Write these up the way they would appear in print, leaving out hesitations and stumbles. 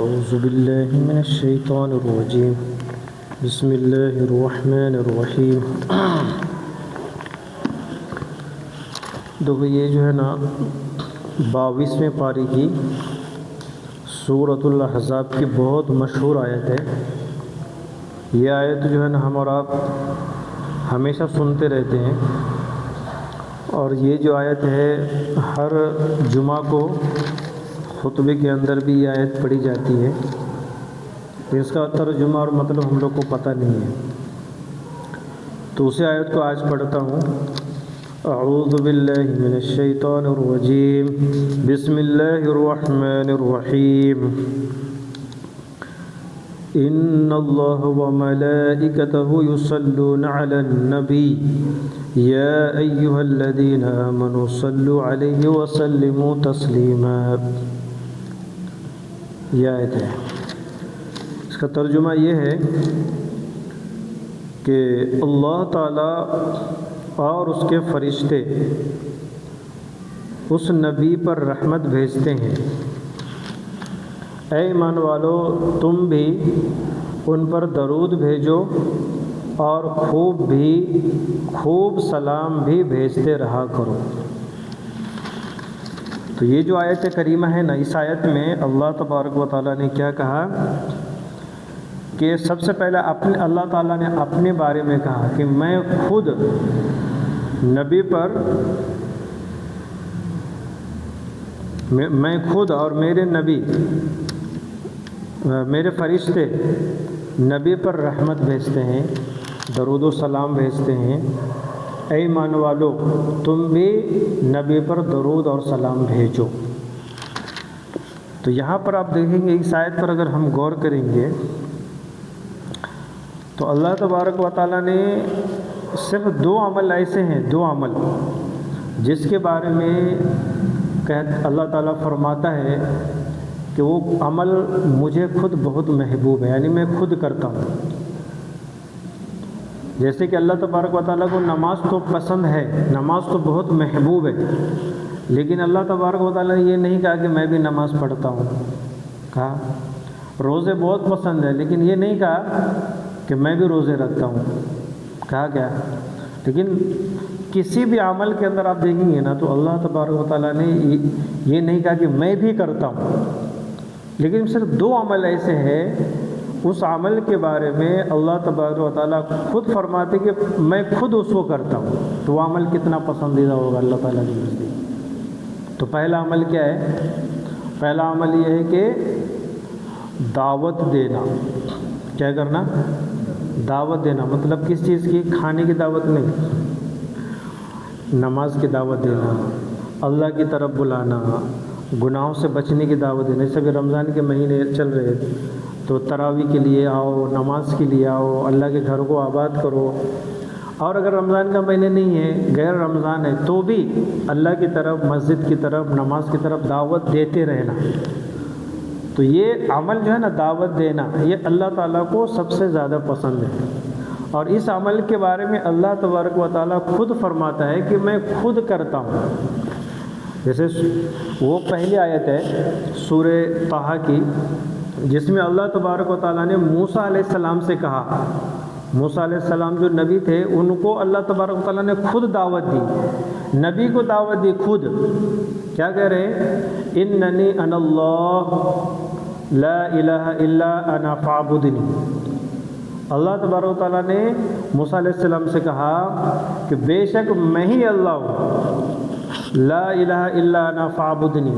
اعوذ باللہ من الشیطان الرجیم بسم اللہ الرحمن الرحیم۔ دیکھو یہ جو ہے نا 22ویں پاری کی سورۃ الاحزاب کی بہت مشہور آیت ہے۔ یہ آیت جو ہے نا ہم اور آپ ہمیشہ سنتے رہتے ہیں، اور یہ جو آیت ہے ہر جمعہ کو خطبے کے اندر بھی یہ آیت پڑھی جاتی ہے، اس کا ترجمہ اور مطلب ہم لوگ کو پتہ نہیں ہے، تو اسی آیت کو آج پڑھتا ہوں۔ اعوذ باللہ من الشیطان الرجیم بسم اللہ الرحمن الرحیم۔ ان اللہ وملائکتہ یصلون علی النبی یا ایہا الذین آمنوا صلوا علیہ وسلموا تسلیما۔ یہ آیت ہے، اس کا ترجمہ یہ ہے کہ اللہ تعالیٰ اور اس کے فرشتے اس نبی پر رحمت بھیجتے ہیں۔ اے ایمان والو، تم بھی ان پر درود بھیجو اور خوب سلام بھی بھیجتے رہا کرو۔ تو یہ جو آیت کریمہ ہے نا، اس آیت میں اللہ تبارک و تعالیٰ نے کیا کہا کہ سب سے پہلے اللہ تعالیٰ نے اپنے بارے میں کہا کہ میں خود نبی پر میں خود اور میرے نبی میرے فرشتے نبی پر رحمت بھیجتے ہیں، درود و سلام بھیجتے ہیں۔ اے ایمان والو، تم بھی نبی پر درود اور سلام بھیجو۔ تو یہاں پر آپ دیکھیں گے اس آیت پر اگر ہم غور کریں گے تو اللہ تبارک و تعالیٰ نے صرف 2 عمل ایسے ہیں، 2 عمل جس کے بارے میں اللہ تعالیٰ فرماتا ہے کہ وہ عمل مجھے خود بہت محبوب ہے، یعنی میں خود کرتا ہوں۔ جیسے کہ اللہ تبارک و تعالیٰ کو نماز تو پسند ہے، نماز تو بہت محبوب ہے، لیکن اللہ تبارک و تعالیٰ نے یہ نہیں کہا کہ میں بھی نماز پڑھتا ہوں۔ کہا روزے بہت پسند ہے، لیکن یہ نہیں کہا کہ میں بھی روزے رکھتا ہوں۔ کہا کیا؟ لیکن کسی بھی عمل کے اندر آپ دیکھیں گے نا تو اللہ تبارک و تعالیٰ نے یہ نہیں کہا کہ میں بھی کرتا ہوں، لیکن صرف 2 عمل ایسے ہیں اس عمل کے بارے میں اللہ تبارک و تعالیٰ خود فرماتے کہ میں خود اس کو کرتا ہوں، تو وہ عمل کتنا پسندیدہ ہوگا اللہ تعالیٰ کے نزدیک۔ تو پہلا عمل کیا ہے؟ پہلا عمل یہ ہے کہ دعوت دینا۔ کیا کرنا؟ دعوت دینا۔ مطلب کس چیز کی؟ کھانے کی دعوت نہیں، نماز کی دعوت دینا، اللہ کی طرف بلانا، گناہوں سے بچنے کی دعوت دینا۔ جیسے بھی رمضان کے مہینے چل رہے تو تراویح کے لیے آؤ، نماز کے لیے آؤ، اللہ کے گھر کو آباد کرو، اور اگر رمضان کا مہینے نہیں ہے، غیر رمضان ہے، تو بھی اللہ کی طرف، مسجد کی طرف، نماز کی طرف دعوت دیتے رہنا۔ تو یہ عمل جو ہے نا دعوت دینا، یہ اللہ تعالیٰ کو سب سے زیادہ پسند ہے، اور اس عمل کے بارے میں اللہ تبارک و تعالیٰ خود فرماتا ہے کہ میں خود کرتا ہوں۔ جیسے وہ پہلی آیت ہے سورہ طٰہٰ کی، جس میں اللہ تبارک و تعالیٰ نے موسیٰ علیہ السلام سے کہا، موسیٰ علیہ السلام جو نبی تھے ان کو اللہ تبارک و تعالیٰ نے خود دعوت دی، نبی کو دعوت دی خود۔ کیا کہہ رہے ہیں؟ اننی انا اللہ لا الہ الا انا فاعبدنی۔ اللہ تبارک و تعالیٰ نے موسیٰ علیہ السلام سے کہا کہ بے شک میں ہی اللہ ہوں، لا الہ الا انا فاعبدنی،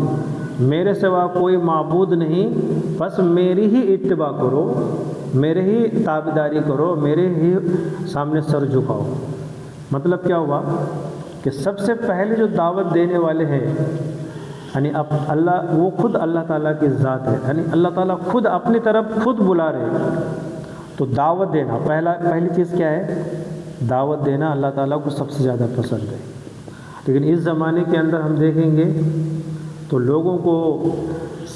میرے سوا کوئی معبود نہیں، بس میری ہی اتباع کرو، میرے ہی تابعداری کرو، میرے ہی سامنے سر جھکاؤ۔ مطلب کیا ہوا کہ سب سے پہلے جو دعوت دینے والے ہیں، یعنی اب اللہ، وہ خود اللہ تعالیٰ کی ذات ہے، یعنی اللہ تعالیٰ خود اپنی طرف خود بلا رہے ہیں۔ تو دعوت دینا پہلی چیز کیا ہے؟ دعوت دینا اللہ تعالیٰ کو سب سے زیادہ پسند ہے۔ لیکن اس زمانے کے اندر ہم دیکھیں گے تو لوگوں کو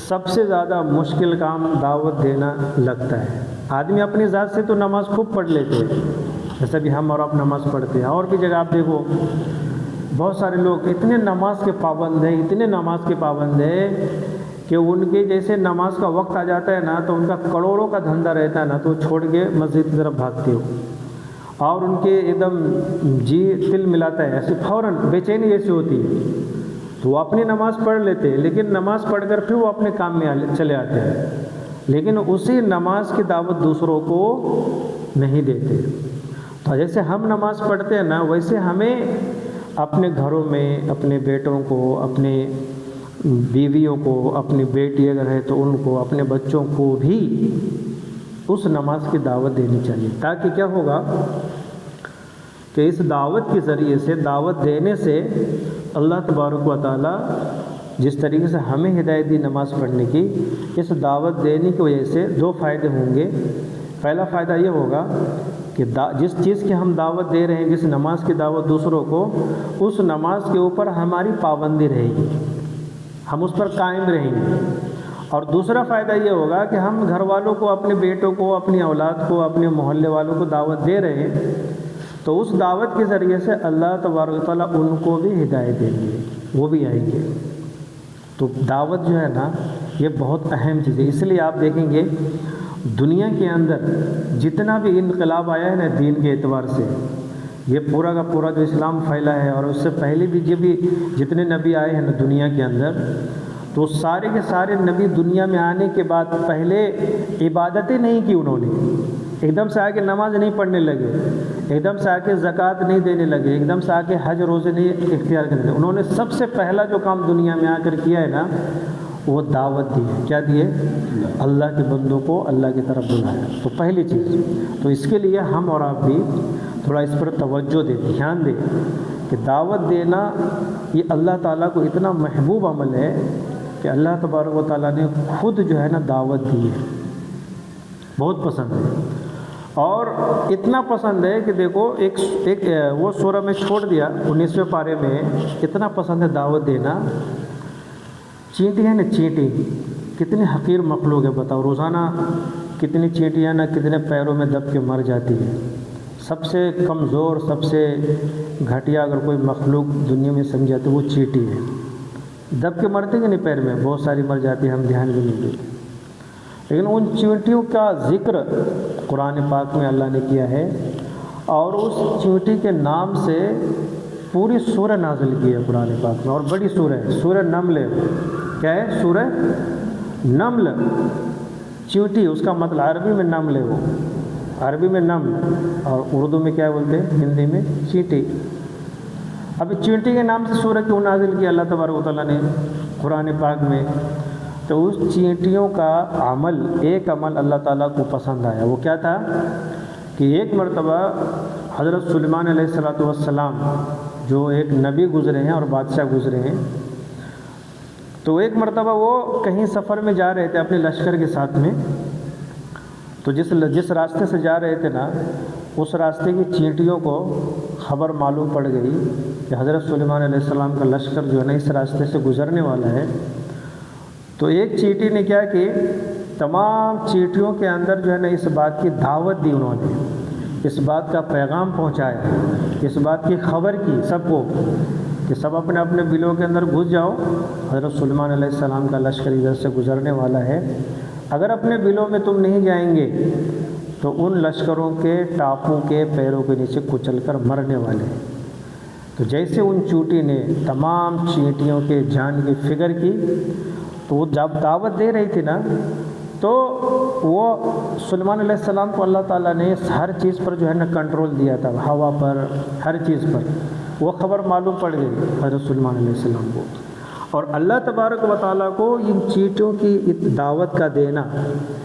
سب سے زیادہ مشکل کام دعوت دینا لگتا ہے۔ آدمی اپنی ذات سے تو نماز خوب پڑھ لیتے ہیں، جیسا بھی ہم اور آپ نماز پڑھتے ہیں، اور بھی جگہ آپ دیکھو بہت سارے لوگ اتنے نماز کے پابند ہیں، اتنے نماز کے پابند ہیں کہ ان کے جیسے نماز کا وقت آ جاتا ہے نا تو ان کا کروڑوں کا دھندا رہتا ہے نا، تو چھوڑ کے مسجد کی طرف بھاگتے ہو، اور ان کے ایک دم جی دل ملاتا ہے، ایسے فوراً بے چینی جیسی ہوتی ہے، تو وہ اپنی نماز پڑھ لیتے ہیں، لیکن نماز پڑھ کر پھر وہ اپنے کام میں چلے آتے ہیں، لیکن اسی نماز کی دعوت دوسروں کو نہیں دیتے۔ تو جیسے ہم نماز پڑھتے ہیں نا، ویسے ہمیں اپنے گھروں میں اپنے بیٹوں کو، اپنے بیویوں کو، اپنی بیٹی اگر ہے تو ان کو، اپنے بچوں کو بھی اس نماز کی دعوت دینی چاہیے، تاکہ کیا ہوگا کہ اس دعوت کے ذریعے سے، دعوت دینے سے اللہ تبارک و تعالیٰ جس طریقے سے ہمیں ہدایت دی نماز پڑھنے کی، اس دعوت دینے کی وجہ سے دو فائدے ہوں گے۔ پہلا فائدہ یہ ہوگا کہ جس چیز کی ہم دعوت دے رہے ہیں، جس نماز کی دعوت دوسروں کو، اس نماز کے اوپر ہماری پابندی رہے گی، ہم اس پر قائم رہیں گے۔ اور دوسرا فائدہ یہ ہوگا کہ ہم گھر والوں کو، اپنے بیٹوں کو، اپنی اولاد کو، اپنے محلے والوں کو دعوت دے رہے ہیں، تو اس دعوت کے ذریعے سے اللہ تبارک و تعالیٰ ان کو بھی ہدایت دیں گے، وہ بھی آئیں گے۔ تو دعوت جو ہے نا، یہ بہت اہم چیز ہے۔ اس لیے آپ دیکھیں گے دنیا کے اندر جتنا بھی انقلاب آیا ہے نا دین کے اعتبار سے، یہ پورا کا پورا جو اسلام پھیلا ہے، اور اس سے پہلے بھی جتنے نبی آئے ہیں نا دنیا کے اندر، تو سارے کے سارے نبی دنیا میں آنے کے بعد پہلے عبادتیں نہیں کی انہوں نے، ایک دم سے آ کے نماز نہیں پڑھنے لگے، ایک دم سے آ کے زکوٰۃ نہیں دینے لگے، ایک دم سے آ کے حج روزے نہیں اختیار کرنے لگے۔ انہوں نے سب سے پہلا جو کام دنیا میں آ کر کیا ہے نا، وہ دعوت دی ہے۔ کیا دیے؟ اللہ کے بندوں کو اللہ کی طرف بلایا، تو پہلی چیز۔ تو اس کے لیے ہم اور آپ بھی تھوڑا اس پر توجہ دیں، دھیان دیں کہ دعوت دینا یہ اللہ تعالیٰ کو اتنا محبوب عمل ہے کہ اللہ تبارک و تعالیٰ نے خود جو ہے نا دعوت دی ہے، بہت پسند ہے۔ اور اتنا پسند ہے کہ دیکھو ایک وہ سورہ میں چھوڑ دیا 19ویں پارے میں، اتنا پسند ہے دعوت دینا۔ چینٹی ہے نا، چینٹی کتنی حقیر مخلوق ہے، بتاؤ روزانہ کتنی چینٹیاں نا کتنے پیروں میں دب کے مر جاتی ہے۔ سب سے کمزور، سب سے گھٹیا اگر کوئی مخلوق دنیا میں سمجھا تو وہ چینٹی ہے، دب کے مرتے کہ نہیں پیر میں، بہت ساری مر جاتی ہے، ہم دھیان بھی نہیں دیتے۔ لیکن ان چینٹیوں کا ذکر قرآن پاک میں اللہ نے کیا ہے، اور اس چینٹی کے نام سے پوری سورہ نازل کی ہے قرآن پاک میں، اور بڑی سورہ ہے، سورہ نمل ہے۔ کیا ہے؟ سورہ نمل۔ چینٹی اس کا مطلب عربی میں نمل ہے، وہ عربی میں نمل، اور اردو میں کیا بولتے ہیں؟ ہندی میں چینٹی۔ اب چینٹی کے نام سے سورہ کیوں نازل کیا اللہ تبارک و تعالیٰ نے قرآن پاک میں؟ تو اس چینٹیوں کا عمل، ایک عمل اللہ تعالیٰ کو پسند آیا۔ وہ کیا تھا کہ ایک مرتبہ حضرت سلیمان علیہ السلام جو ایک نبی گزرے ہیں اور بادشاہ گزرے ہیں، تو ایک مرتبہ وہ کہیں سفر میں جا رہے تھے اپنے لشکر کے ساتھ میں، تو جس راستے سے جا رہے تھے نا، اس راستے کی چینٹیوں کو خبر معلوم پڑ گئی کہ حضرت سلیمان علیہ السلام کا لشکر جو ہے نا اس راستے سے گزرنے والا ہے۔ تو ایک چینٹی نے کیا کہ تمام چینٹیوں کے اندر جو ہے نا اس بات کی دعوت دی، انہوں نے اس بات کا پیغام پہنچایا، اس بات کی خبر کی سب کو کہ سب اپنے اپنے بلوں کے اندر گھس جاؤ، حضرت سلیمان علیہ السلام کا لشکر ادھر سے گزرنے والا ہے، اگر اپنے بلوں میں تم نہیں جائیں گے تو ان لشکروں کے ٹاپوں کے پیروں کے نیچے کچل کر مرنے والے ہیں۔ تو جیسے ان چینٹی نے تمام چینٹیوں کے جان کی فکر کی، تو وہ جب دعوت دے رہی تھی نا، تو وہ سلیمان علیہ السلام کو اللہ تعالیٰ نے ہر چیز پر جو ہے نا کنٹرول دیا تھا، ہوا پر، ہر چیز پر وہ خبر معلوم پڑ گئی حضرت سلیمان علیہ السلام کو۔ اور اللہ تبارک و تعالیٰ کو ان چینٹیوں کی دعوت کا دینا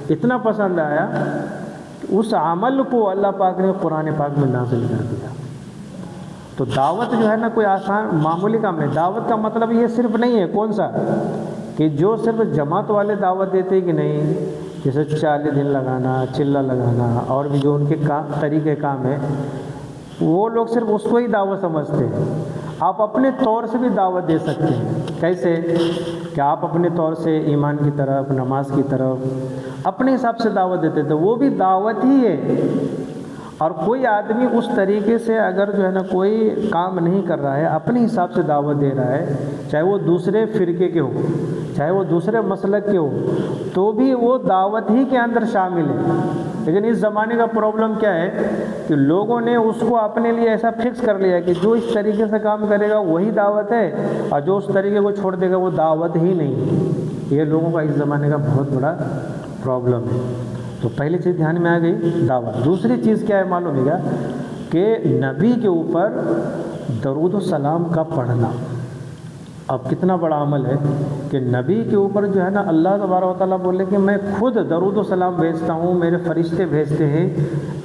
اتنا پسند آیا، اس عمل کو اللہ پاک نے قرآن پاک میں نازل کر دیا۔ تو دعوت جو ہے نا کوئی آسان معمولی کام نہیں۔ دعوت کا مطلب یہ صرف نہیں ہے کون سا کہ جو صرف جماعت والے دعوت دیتے کہ نہیں، جیسے 40 دن لگانا، چلہ لگانا، اور بھی جو ان کے طریقے کام ہے، وہ لوگ صرف اس کو ہی دعوت سمجھتے ہیں۔ آپ اپنے طور سے بھی دعوت دے سکتے ہیں۔ کیسے؟ کہ آپ اپنے طور سے ایمان کی طرف، نماز کی طرف اپنے حساب سے دعوت دیتے تھے، وہ بھی دعوت ہی ہے۔ اور کوئی آدمی اس طریقے سے اگر جو ہے نا کوئی کام نہیں کر رہا ہے، اپنے حساب سے دعوت دے رہا ہے، چاہے وہ دوسرے فرقے کے ہوں، چاہے وہ دوسرے مسلک کے ہو تو بھی وہ دعوت ہی کے اندر شامل ہے۔ لیکن اس زمانے کا پرابلم کیا ہے کہ لوگوں نے اس کو اپنے لیے ایسا فکس کر لیا کہ جو اس طریقے سے کام کرے گا وہی دعوت ہے، اور جو اس طریقے کو چھوڑ دے گا وہ دعوت ہی نہیں۔ یہ لوگوں کا اس زمانے کا بہت بڑا پرابلم ہے۔ تو پہلی چیز دھیان میں آ گئی دعوت۔ دوسری چیز کیا ہے معلوم ہے گا کہ نبی کے اوپر درود و سلام کا پڑھنا۔ اب کتنا بڑا عمل ہے کہ نبی کے اوپر جو ہے نا اللہ تبارک و تعالیٰ بولے کہ میں خود درود و سلام بھیجتا ہوں، میرے فرشتے بھیجتے ہیں،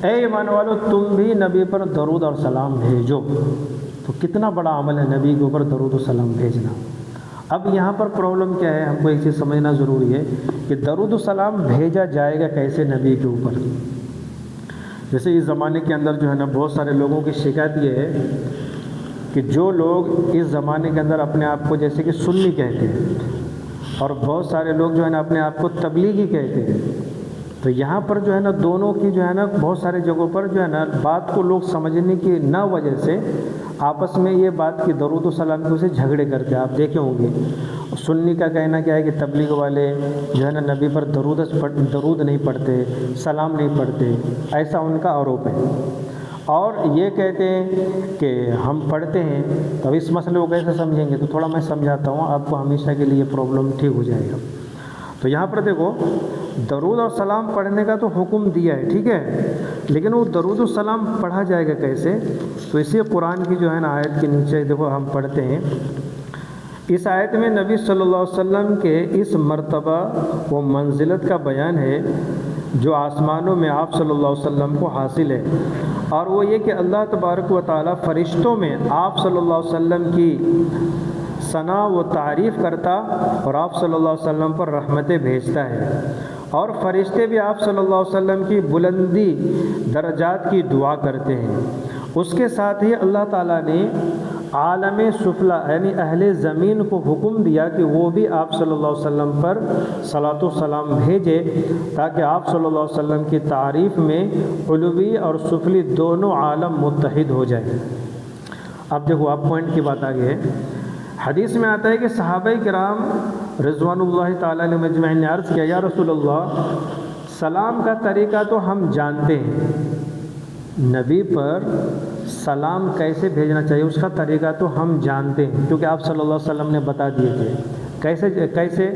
اے ایمان والو تم بھی نبی پر درود اور سلام بھیجو۔ تو کتنا بڑا عمل ہے نبی کے اوپر درود و سلام بھیجنا۔ اب یہاں پر پرابلم کیا ہے، ہم کو ایک چیز سمجھنا ضروری ہے کہ درود و سلام بھیجا جائے گا کیسے نبی کے اوپر۔ جیسے اس زمانے کے اندر جو ہے نا بہت سارے لوگوں کی شکایت یہ ہے کہ جو لوگ اس زمانے کے اندر اپنے آپ کو جیسے کہ سنی کہتے ہیں، اور بہت سارے لوگ جو ہے نا اپنے آپ کو تبلیغی کہتے ہیں، تو یہاں پر جو ہے نا دونوں کی جو ہے نا بہت سارے جگہوں پر جو ہے نا بات کو لوگ سمجھنے کی نہ وجہ سے آپس میں یہ بات کی درود و سلام کی اسے جھگڑے کرتے ہیں۔ آپ دیکھے ہوں گے سنی کا کہنا کیا ہے کہ تبلیغ والے جو ہے نا نبی پر درود نہیں پڑھتے، سلام نہیں پڑھتے، ایسا ان کا آروپ ہے۔ اور یہ کہتے ہیں کہ ہم پڑھتے ہیں۔ تو اب اس مسئلے کو کیسے سمجھیں گے، تو تھوڑا میں سمجھاتا ہوں آپ کو، ہمیشہ کے لیے پرابلم ٹھیک ہو جائے گا۔ تو یہاں پر دیکھو درود اور سلام پڑھنے کا تو حکم دیا ہے، ٹھیک ہے، لیکن وہ درود و سلام پڑھا جائے گا کیسے؟ تو اسی قرآن کی جو ہے نا آیت کے نیچے دیکھو ہم پڑھتے ہیں۔ اس آیت میں نبی صلی اللہ علیہ وسلم کے اس مرتبہ و منزلت کا بیان ہے جو آسمانوں میں آپ صلی اللہ علیہ وسلم کو حاصل ہے، اور وہ یہ کہ اللہ تبارک و تعالیٰ فرشتوں میں آپ صلی اللہ علیہ وسلم کی ثنا و تعریف کرتا اور آپ صلی اللہ علیہ وسلم پر رحمتیں بھیجتا ہے، اور فرشتے بھی آپ صلی اللہ علیہ وسلم کی بلندی درجات کی دعا کرتے ہیں۔ اس کے ساتھ ہی اللہ تعالیٰ نے عالم سفلا یعنی اہل زمین کو حکم دیا کہ وہ بھی آپ صلی اللہ علیہ وسلم پر صلاۃ و سلام بھیجے، تاکہ آپ صلی اللہ علیہ وسلم کی تعریف میں علوی اور سفلی دونوں عالم متحد ہو جائیں۔ اب دیکھو آپ پوائنٹ کی بات آگے ہے۔ حدیث میں آتا ہے کہ صحابہ کرام رضوان اللہ تعالیٰ علیہم اجمعین نے عرض کیا، یا رسول اللہ سلام کا طریقہ تو ہم جانتے ہیں، نبی پر سلام کیسے بھیجنا چاہیے اس کا طریقہ تو ہم جانتے ہیں، کیونکہ آپ صلی اللہ علیہ وسلم نے بتا دیے تھے۔ کیسے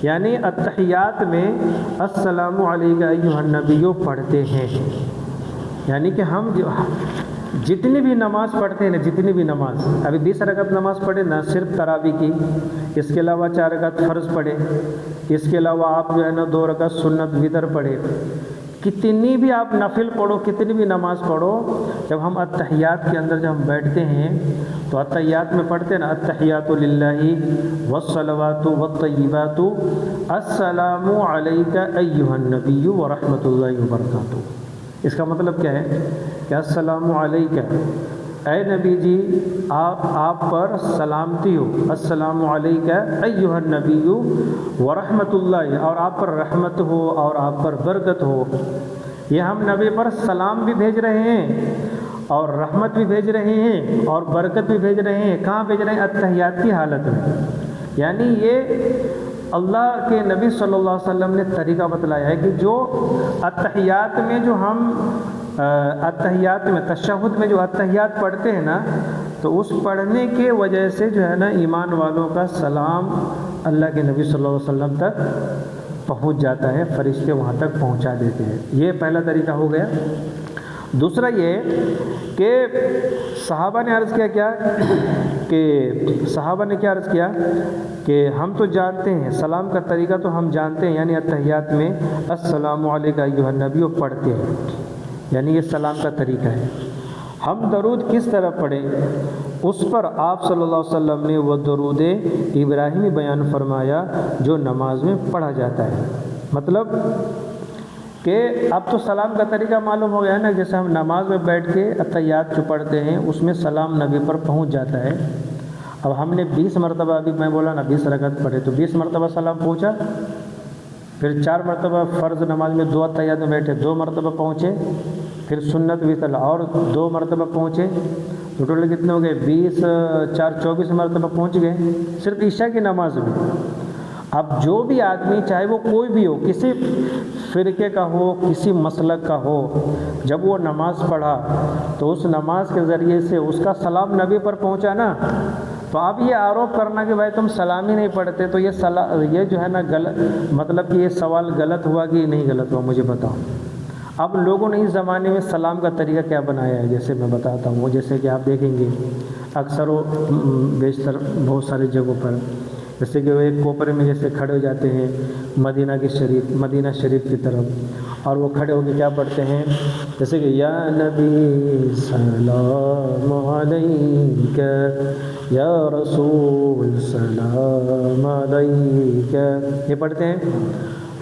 یعنی اتحیات میں السلام علیک ایھا النبی پڑھتے ہیں، یعنی کہ ہم جتنی بھی نماز پڑھتے ہیں نا، جتنی بھی نماز، ابھی 20 رکعت نماز پڑھے نہ صرف تراویح کی، اس کے علاوہ 4 رکعت فرض پڑھے، اس کے علاوہ آپ جو ہے نا 2 رکعت سنت وتر پڑھے، کتنی بھی آپ نفل پڑھو، کتنی بھی نماز پڑھو، جب ہم اتحیات کے اندر جب ہم بیٹھتے ہیں تو اتحیات میں پڑھتے ہیں نا التحیات للہ والصلوات والطیبات السلام علیک ایھا النبی ورحمۃ اللہ وبرکاتہ۔ اس کا مطلب کیا ہے کہ السلام علیک، اے نبی جی آپ پر سلامتی ہو، السلام علیک ایھا النبی ورحمۃ اللہ، اور آپ پر رحمت ہو اور آپ پر برکت ہو۔ یہ ہم نبی پر سلام بھی بھیج رہے ہیں اور رحمت بھی بھیج رہے ہیں اور برکت بھی بھیج رہے ہیں۔ کہاں بھیج رہے ہیں؟ اتحیات کی حالت میں۔ یعنی یہ اللہ کے نبی صلی اللہ علیہ وسلم نے طریقہ بتلایا ہے کہ جو اتحیات میں جو ہم اتحیات میں تشہد میں جو اتحیات پڑھتے ہیں نا، تو اس پڑھنے کے وجہ سے جو ہے نا ایمان والوں کا سلام اللہ کے نبی صلی اللہ علیہ وسلم تک پہنچ جاتا ہے، فرشتے وہاں تک پہنچا دیتے ہیں۔ یہ پہلا طریقہ ہو گیا۔ دوسرا یہ کہ صحابہ نے عرض کیا کہ ہم تو جانتے ہیں سلام کا طریقہ تو ہم جانتے ہیں، یعنی اتحیات میں السلام علیک ایھا النبی پڑھتے ہیں، یعنی یہ سلام کا طریقہ ہے۔ ہم درود کس طرح پڑھیں اس پر آپ صلی اللہ علیہ وسلم نے وہ درود ابراہیمی بیان فرمایا جو نماز میں پڑھا جاتا ہے۔ مطلب کہ اب تو سلام کا طریقہ معلوم ہو گیا ہے نا، جیسے ہم نماز میں بیٹھ کے اتحیات جو پڑھتے ہیں اس میں سلام نبی پر پہنچ جاتا ہے۔ اب ہم نے 20 مرتبہ، ابھی میں بولا نا 20 رکعت پڑھے تو 20 مرتبہ سلام پہنچا، پھر 4 مرتبہ فرض نماز میں 2 اتحیات میں بیٹھے 2 مرتبہ پہنچے، پھر سنت وتر اور 2 مرتبہ پہنچے، تو ٹوٹل کتنے ہو گئے؟ 20 4 24 مرتبہ پہنچ گئے صرف عشاء کی نماز میں۔ اب جو بھی آدمی چاہے وہ کوئی بھی ہو، کسی فرقے کا ہو، کسی مسلک کا ہو، جب وہ نماز پڑھا تو اس نماز کے ذریعے سے اس کا سلام نبی پر پہنچا نا، تو اب یہ آروپ کرنا کہ بھائی تم سلام ہی نہیں پڑھتے تو یہ جو ہے نا غلط، مطلب کہ یہ سوال غلط ہوا کہ نہیں غلط ہوا، مجھے بتاؤ۔ اب لوگوں نے اس زمانے میں سلام کا طریقہ کیا بنایا ہے، جیسے میں بتاتا ہوں، جیسے کہ آپ دیکھیں گے اکثر و بیشتر بہت ساری جگہوں پر، جیسے کہ وہ ایک کوپرے میں جیسے کھڑے ہو جاتے ہیں مدینہ شریف کی طرف، اور وہ کھڑے ہو کے کیا پڑھتے ہیں، جیسے کہ یا نبی سلام علیک، یا رسول سلام علیک، یہ پڑھتے ہیں۔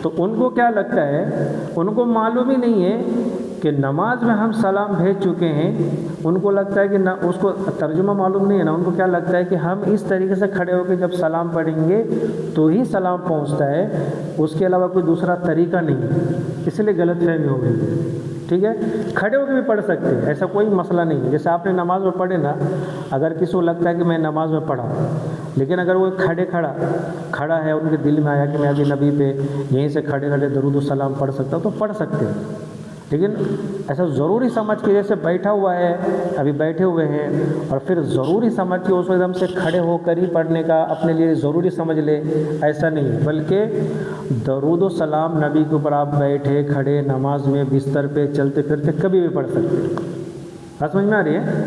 تو ان کو کیا لگتا ہے، ان کو معلوم ہی نہیں ہے کہ نماز میں ہم سلام بھیج چکے ہیں، ان کو لگتا ہے کہ نہ اس کو ترجمہ معلوم نہیں ہے نا، ان کو کیا لگتا ہے کہ ہم اس طریقے سے کھڑے ہو کے جب سلام پڑھیں گے تو ہی سلام پہنچتا ہے، اس کے علاوہ کوئی دوسرا طریقہ نہیں ہے، اس لیے غلط فہمی ہو گئی۔ ٹھیک ہے، کھڑے ہو کے بھی پڑھ سکتے ہیں، ایسا کوئی مسئلہ نہیں ہے۔ جیسے آپ نے نماز میں پڑھے نا، اگر کسی کو لگتا ہے کہ میں نماز میں پڑھا، لیکن اگر وہ کھڑا ہے، ان کے دل میں آیا کہ میں ابھی نبی پہ یہیں سے کھڑے درود و سلام پڑھ سکتا ہوں تو پڑھ سکتے ہیں، لیکن ایسا ضروری سمجھ کے جیسے بیٹھا ہوا ہے، ابھی بیٹھے ہوئے ہیں، اور پھر ضروری سمجھ کے اس کو ایک دم سے کھڑے ہو کر ہی پڑھنے کا اپنے لیے ضروری سمجھ لے، ایسا نہیں ہے، بلکہ درود و سلام نبی کے اوپر آپ بیٹھے کھڑے نماز میں بستر پہ چلتے پھرتے کبھی بھی پڑھ سکتے ہیں۔ بات سمجھ میں آ رہی ہے؟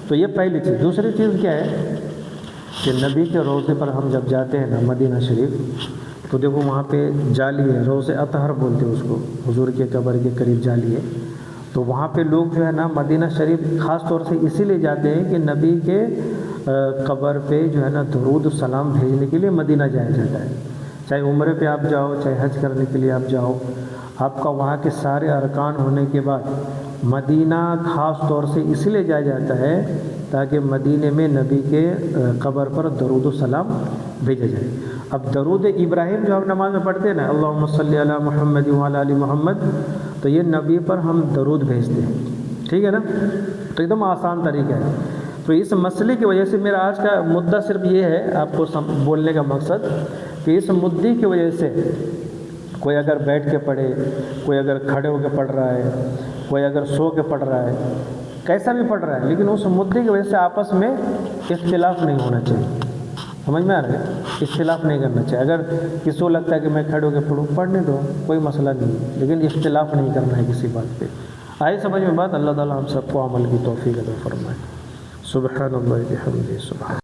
تو یہ پہلی چیز۔ دوسری چیز کیا ہے کہ نبی کے روضے پر ہم جب جاتے ہیں نا مدینہ شریف، تو دیکھو وہاں پہ جالی ہے، روضہ اطہر بولتے ہیں اس کو، حضور کے قبر کے قریب جالی ہے، تو وہاں پہ لوگ جو ہے نا مدینہ شریف خاص طور سے اسی لیے جاتے ہیں کہ نبی کے قبر پہ جو ہے نا درود و سلام بھیجنے کے لیے مدینہ جایا جاتا ہے۔ چاہے عمرے پہ آپ جاؤ، چاہے حج کرنے کے لیے آپ جاؤ، آپ کا وہاں کے سارے ارکان ہونے کے بعد مدینہ خاص طور سے اس لیے جایا جاتا ہے تاکہ مدینے میں نبی کے قبر پر درود و سلام بھیجا جائے۔ اب درود ابراہیم جو ہم نماز میں پڑھتے ہیں نا، اللہم صلی علی محمد وعلی آل محمد، تو یہ نبی پر ہم درود بھیجتے ہیں، ٹھیک ہے نا؟ تو ایک دم آسان طریقہ ہے۔ تو اس مسئلے کی وجہ سے میرا آج کا مدعا صرف یہ ہے، آپ کو بولنے کا مقصد کہ اس مدعے کی وجہ سے کوئی اگر بیٹھ کے پڑھے، کوئی اگر کھڑے ہو کے پڑھ رہا ہے، کوئی اگر سو کے پڑھ رہا ہے، کیسا بھی پڑھ رہا ہے، لیکن اس مدعے کی وجہ سے آپس میں اختلاف نہیں ہونا چاہیے۔ سمجھ میں آ رہا ہے؟ اختلاف نہیں کرنا چاہیے۔ اگر کسی کو لگتا ہے کہ میں کھڑے ہو کے پڑھوں، پڑھنے دو، کوئی مسئلہ نہیں ہے، لیکن اختلاف نہیں کرنا ہے کسی بات پہ۔ آئی سمجھ میں بات؟ اللہ تعالیٰ ہم سب کو عمل کی توفیق عطا فرمائے۔ سبحان اللہ بحمدہ، سبحان